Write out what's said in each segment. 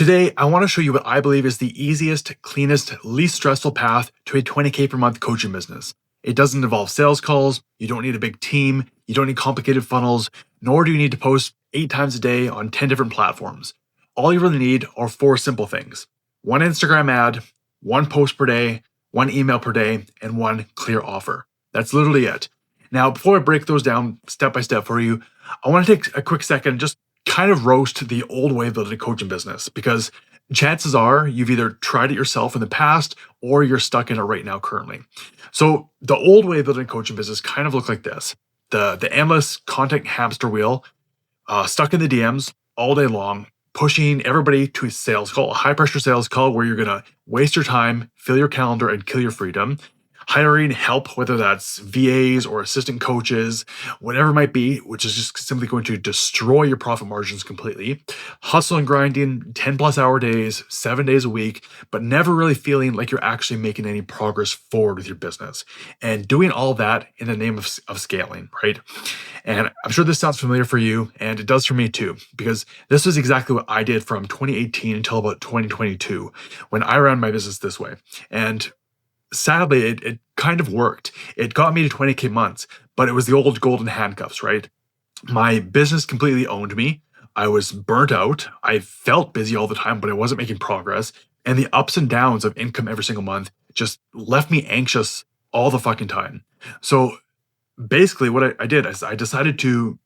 Today, I want to show you what I believe is the easiest, cleanest, least stressful path to a 20K per month coaching business. It doesn't involve sales calls, you don't need a big team, you don't need complicated funnels, nor do you need to post 8 times a day on 10 different platforms. All you really need are 4 simple things: one Instagram ad, 1 post per day, 1 email per day, and 1 clear offer. That's literally it. Now, before I break those down step by step for you, I want to take a quick second and just kind of roast the old way of building a coaching business, because chances are you've either tried it yourself in the past or you're stuck in it right now currently. So the old way of building a coaching business kind of looked like this: the endless content hamster wheel, stuck in the DMs all day long, pushing everybody to a sales call, a high pressure sales call where you're gonna waste your time, fill your calendar, and kill your freedom. Hiring help, whether that's VAs or assistant coaches, whatever it might be, which is just simply going to destroy your profit margins completely. Hustle and grinding 10 plus hour days, 7 days a week, but never really feeling like you're actually making any progress forward with your business. And doing all that in the name of scaling, right? And I'm sure this sounds familiar for you, and it does for me too, because this was exactly what I did from 2018 until about 2022 when I ran my business this way. And sadly, it kind of worked. It got me to 20K months, but it was the old golden handcuffs, right? My business completely owned me. I was burnt out. I felt busy all the time, but I wasn't making progress. And the ups and downs of income every single month just left me anxious all the fucking time. So basically, what I did is I decided to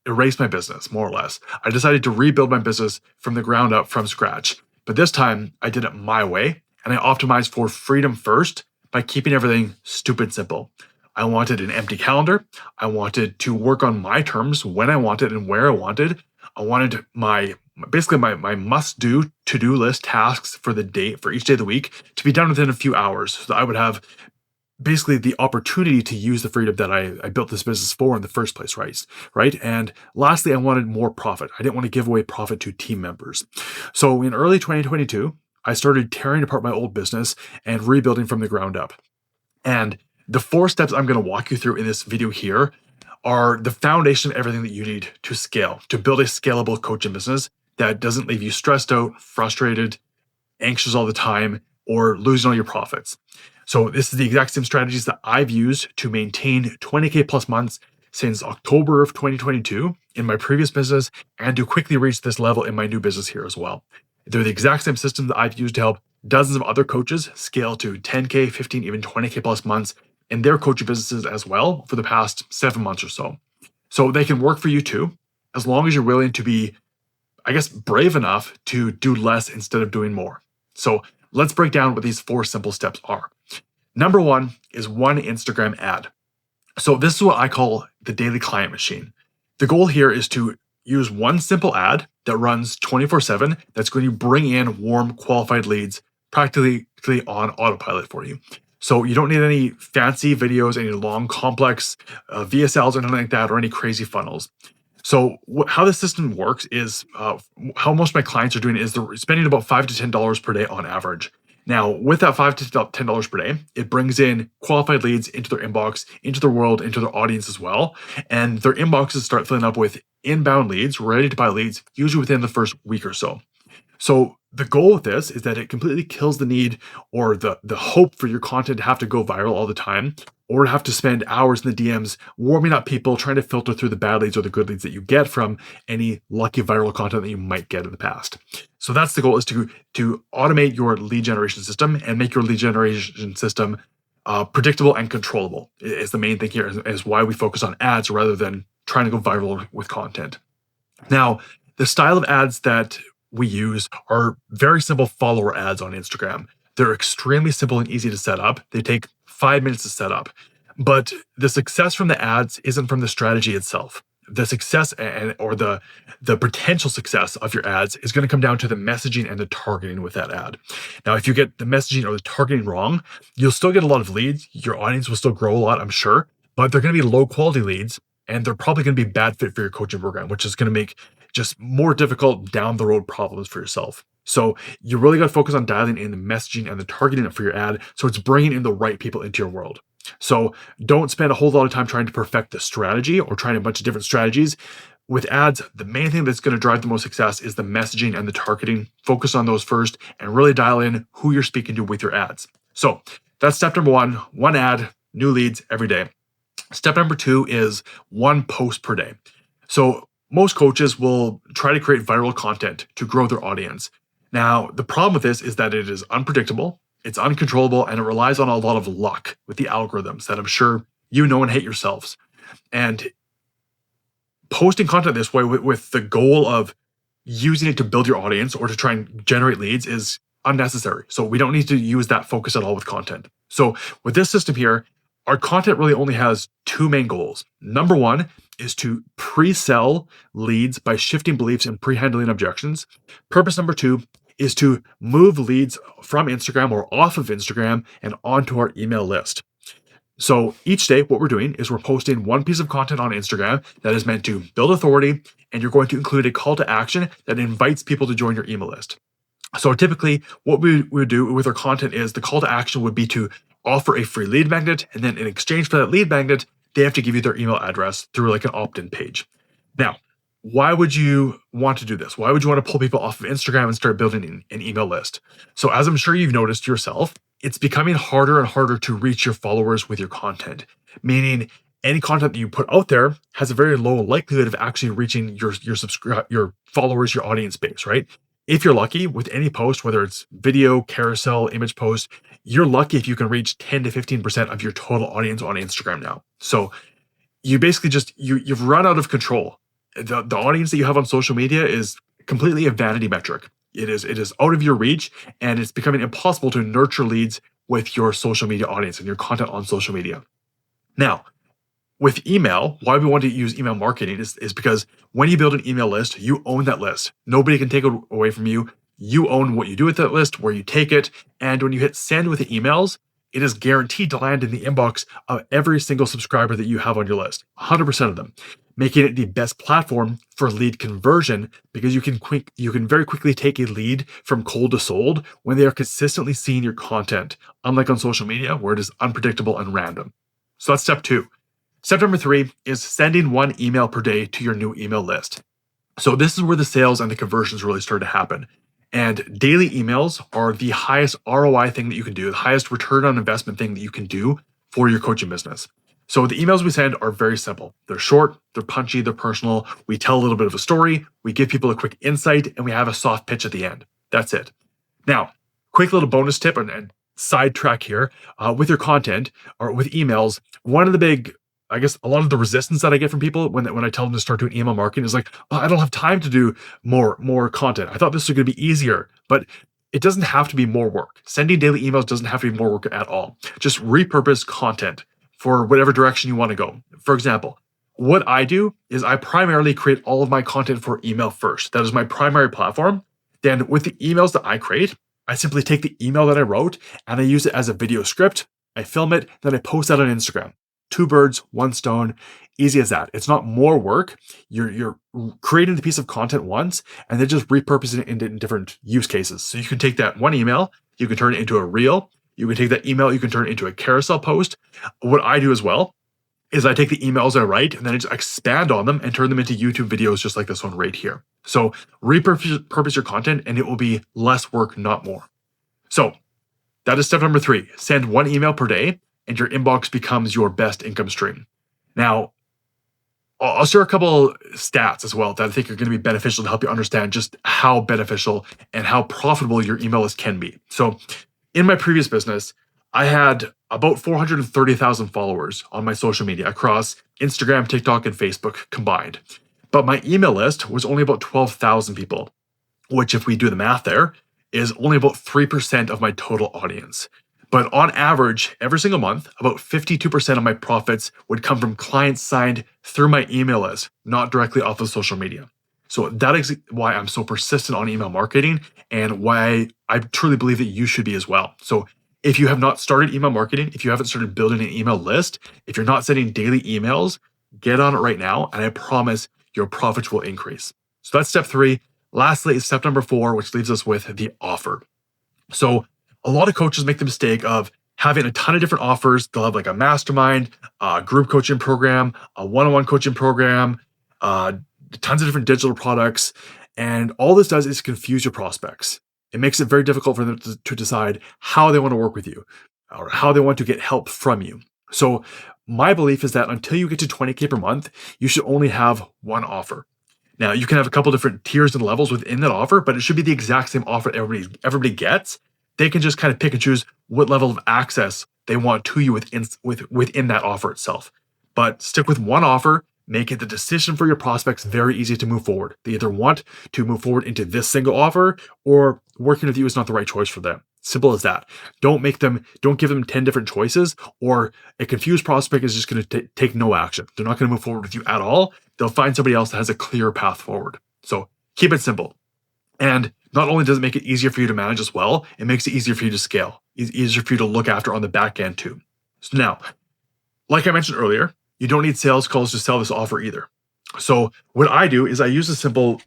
erase my business, more or less. I decided to rebuild my business from the ground up, from scratch. But this time, I did it my way, and I optimized for freedom first by keeping everything stupid simple. I wanted an empty calendar. I wanted to work on my terms when I wanted and where I wanted. I wanted my must-do to-do list tasks for the day, for each day of the week, to be done within a few hours. So that I would have basically the opportunity to use the freedom that I built this business for in the first place, right? And lastly, I wanted more profit. I didn't want to give away profit to team members. So in early 2022, I started tearing apart my old business and rebuilding from the ground up. And the 4 steps I'm going to walk you through in this video here are the foundation of everything that you need to scale, to build a scalable coaching business that doesn't leave you stressed out, frustrated, anxious all the time, or losing all your profits. So this is the exact same strategies that I've used to maintain 20K plus months since October of 2022 in my previous business, and to quickly reach this level in my new business here as well. They're the exact same system that I've used to help dozens of other coaches scale to 10K, 15, even 20K plus months in their coaching businesses as well for the past 7 months or so. So they can work for you too, as long as you're willing to be, brave enough to do less instead of doing more. So let's break down what these 4 simple steps are. Number 1 is 1 Instagram ad. So this is what I call the daily client machine. The goal here is to use 1 simple ad that runs 24/7 that's going to bring in warm, qualified leads practically on autopilot for you. So you don't need any fancy videos, any long, complex VSLs or anything like that, or any crazy funnels. So how the system works is, how most of my clients are doing is they're spending about $5 to $10 per day on average. Now, with that $5 to $10 per day, it brings in qualified leads into their inbox, into their world, into their audience as well. And their inboxes start filling up with inbound leads, ready to buy leads, usually within the first week or so. So the goal with this is that it completely kills the need or the hope for your content to have to go viral all the time, or to have to spend hours in the DMs warming up people, trying to filter through the bad leads or the good leads that you get from any lucky viral content that you might get in the past. So that's the goal, is to automate your lead generation system and make your lead generation system predictable and controllable. Is the main thing here, is why we focus on ads rather than trying to go viral with content. Now, the style of ads that we use are very simple follower ads on Instagram. They're extremely simple and easy to set up. They take 5 minutes to set up. But the success from the ads isn't from the strategy itself. The success or the potential success of your ads is going to come down to the messaging and the targeting with that ad. Now, if you get the messaging or the targeting wrong, you'll still get a lot of leads. Your audience will still grow a lot, I'm sure, but they're going to be low quality leads, and they're probably going to be bad fit for your coaching program, which is going to make just more difficult down the road problems for yourself. So you really got to focus on dialing in the messaging and the targeting for your ad, so it's bringing in the right people into your world. So don't spend a whole lot of time trying to perfect the strategy or trying a bunch of different strategies. with ads, the main thing that's going to drive the most success is the messaging and the targeting. Focus on those first and really dial in who you're speaking to with your ads. So that's step number one ad, new leads every day. Step number 2 is one post per day. So most coaches will try to create viral content to grow their audience. Now, the problem with this is that it is unpredictable, it's uncontrollable, and it relies on a lot of luck with the algorithms that I'm sure you know and hate yourselves. And posting content this way with the goal of using it to build your audience or to try and generate leads is unnecessary. So we don't need to use that focus at all with content. So with this system here, our content really only has 2 main goals. Number 1 is to pre-sell leads by shifting beliefs and pre-handling objections. Purpose number 2 is to move leads from Instagram or off of Instagram and onto our email list. So each day, what we're doing is we're posting one piece of content on Instagram that is meant to build authority, and you're going to include a call to action that invites people to join your email list. So typically, what we would do with our content is the call to action would be to offer a free lead magnet, and then in exchange for that lead magnet, they have to give you their email address through like an opt-in page. Now, why would you want to do this? Why would you want to pull people off of Instagram and start building an email list? So as I'm sure you've noticed yourself, it's becoming harder and harder to reach your followers with your content, meaning any content that you put out there has a very low likelihood of actually reaching your followers, your audience base, right? If you're lucky with any post, whether it's video, carousel, image post, you're lucky if you can reach 10 to 15% of your total audience on Instagram now. So you basically you've run out of control. The audience that you have on social media is completely a vanity metric. It is out of your reach, and it's becoming impossible to nurture leads with your social media audience and your content on social media. Now, with email, why we want to use email marketing is because when you build an email list, you own that list. Nobody can take it away from you. You own what you do with that list, where you take it, and when you hit send with the emails, it is guaranteed to land in the inbox of every single subscriber that you have on your list, 100% of them, making it the best platform for lead conversion because you can very quickly take a lead from cold to sold when they are consistently seeing your content, unlike on social media where it is unpredictable and random. So that's step 2. Step number 3 is sending one email per day to your new email list. So this is where the sales and the conversions really start to happen. And daily emails are the highest ROI thing that you can do, the highest return on investment thing that you can do for your coaching business. So the emails we send are very simple. They're short, they're punchy, they're personal. We tell a little bit of a story, we give people a quick insight, and we have a soft pitch at the end. That's it. Now, quick little bonus tip and sidetrack here with your content or with emails. One of the big, I guess, a lot of the resistance that I get from people when I tell them to start doing email marketing is like, oh, I don't have time to do more content. I thought this was going to be easier, but it doesn't have to be more work. Sending daily emails doesn't have to be more work at all. Just repurpose content for whatever direction you want to go. For example, what I do is I primarily create all of my content for email first. That is my primary platform. Then with the emails that I create, I simply take the email that I wrote and I use it as a video script. I film it, then I post that on Instagram. 2 birds, 1 stone, easy as that. It's not more work. You're creating the piece of content once and then just repurposing it into different use cases. So you can take that one email, you can turn it into a reel. You can take that email, you can turn it into a carousel post. What I do as well is I take the emails I write and then I just expand on them and turn them into YouTube videos just like this one right here. So repurpose your content and it will be less work, not more. So that is step number 3. Send 1 email per day and your inbox becomes your best income stream. Now, I'll share a couple stats as well that I think are going to be beneficial to help you understand just how beneficial and how profitable your email list can be. So in my previous business, I had about 430,000 followers on my social media across Instagram, TikTok, and Facebook combined. But my email list was only about 12,000 people, which if we do the math there, is only about 3% of my total audience. But on average, every single month, about 52% of my profits would come from clients signed through my email list, not directly off of social media. So that is why I'm so persistent on email marketing and why I truly believe that you should be as well. So if you have not started email marketing, if you haven't started building an email list, if you're not sending daily emails, get on it right now. And I promise your profits will increase. So that's step 3. Lastly, is step number 4, which leaves us with the offer. So a lot of coaches make the mistake of having a ton of different offers. They'll have like a mastermind, a group coaching program, a one-on-one coaching program, tons of different digital products. And all this does is confuse your prospects. It makes it very difficult for them to decide how they want to work with you or how they want to get help from you. So my belief is that until you get to 20K per month, you should only have one offer. Now, you can have a couple different tiers and levels within that offer, but it should be the exact same offer everybody gets. They can just kind of pick and choose what level of access they want to you within that offer itself. But stick with one offer, make it the decision for your prospects very easy to move forward. They either want to move forward into this single offer, or working with you is not the right choice for them. Simple as that. Don't give them 10 different choices, or a confused prospect is just going to take no action. They're not going to move forward with you at all. They'll find somebody else that has a clear path forward. So keep it simple. And not only does it make it easier for you to manage as well, it makes it easier for you to scale. It's easier for you to look after on the back end too. So now, like I mentioned earlier, you don't need sales calls to sell this offer either. So what I do is I use a simple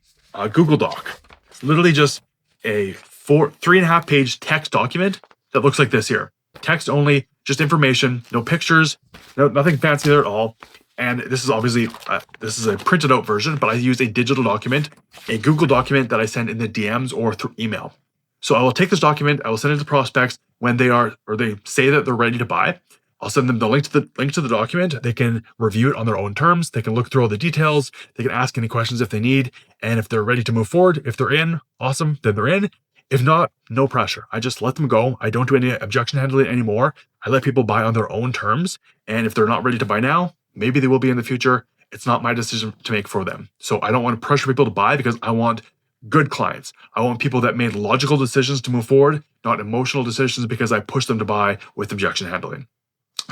Google Doc. It's literally just a 3.5 page text document that looks like this here. Text only, just information, no pictures, nothing fancy there at all. And this is obviously, this is a printed out version, but I use a digital document, a Google document that I send in the DMs or through email. So I will take this document, I will send it to prospects when they say that they're ready to buy. I'll send them the link to the document. They can review it on their own terms. They can look through all the details. They can ask any questions if they need. And if they're ready to move forward, if they're in, awesome, then they're in. If not, no pressure. I just let them go. I don't do any objection handling anymore. I let people buy on their own terms. And if they're not ready to buy now, maybe they will be in the future. It's not my decision to make for them. So I don't want to pressure people to buy because I want good clients. I want people that made logical decisions to move forward, not emotional decisions because I pushed them to buy with objection handling.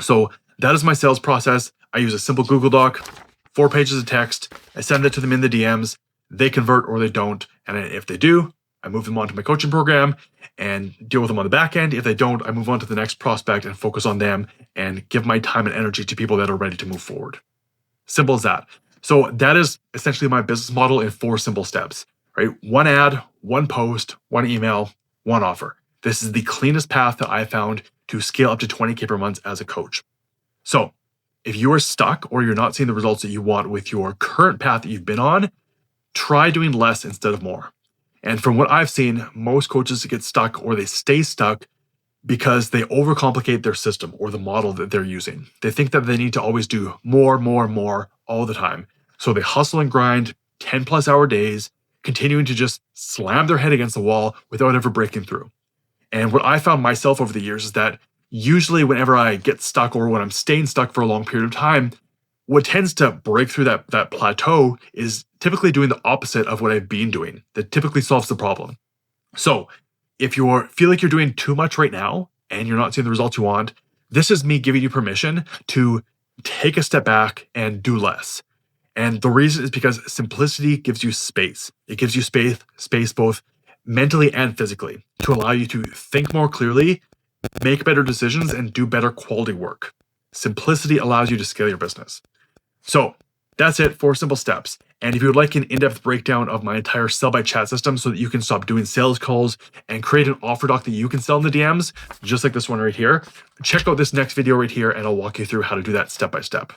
So that is my sales process. I use a simple Google Doc, 4 pages of text. I send it to them in the DMs. They convert or they don't. And if they do, I move them on to my coaching program and deal with them on the back end. If they don't, I move on to the next prospect and focus on them and give my time and energy to people that are ready to move forward. Simple as that. So that is essentially my business model in 4 simple steps, right? 1 ad, 1 post, 1 email, 1 offer. This is the cleanest path that I found to scale up to 20K per month as a coach. So if you are stuck or you're not seeing the results that you want with your current path that you've been on, try doing less instead of more. And from what I've seen, most coaches get stuck or they stay stuck because they overcomplicate their system or the model that they're using. They think that they need to always do more all the time. So they hustle and grind 10+ hour days, continuing to just slam their head against the wall without ever breaking through. And what I found myself over the years is that usually whenever I get stuck or when I'm staying stuck for a long period of time, what tends to break through that plateau is typically doing the opposite of what I've been doing. That typically solves the problem. So if you feel like you're doing too much right now and you're not seeing the results you want, this is me giving you permission to take a step back and do less. And the reason is because simplicity gives you space. It gives you space both mentally and physically to allow you to think more clearly, make better decisions, and do better quality work. Simplicity allows you to scale your business. So that's it, 4 simple steps. And if you would like an in-depth breakdown of my entire sell by chat system so that you can stop doing sales calls and create an offer doc that you can sell in the DMs, just like this one right here, check out this next video right here and I'll walk you through how to do that step by step.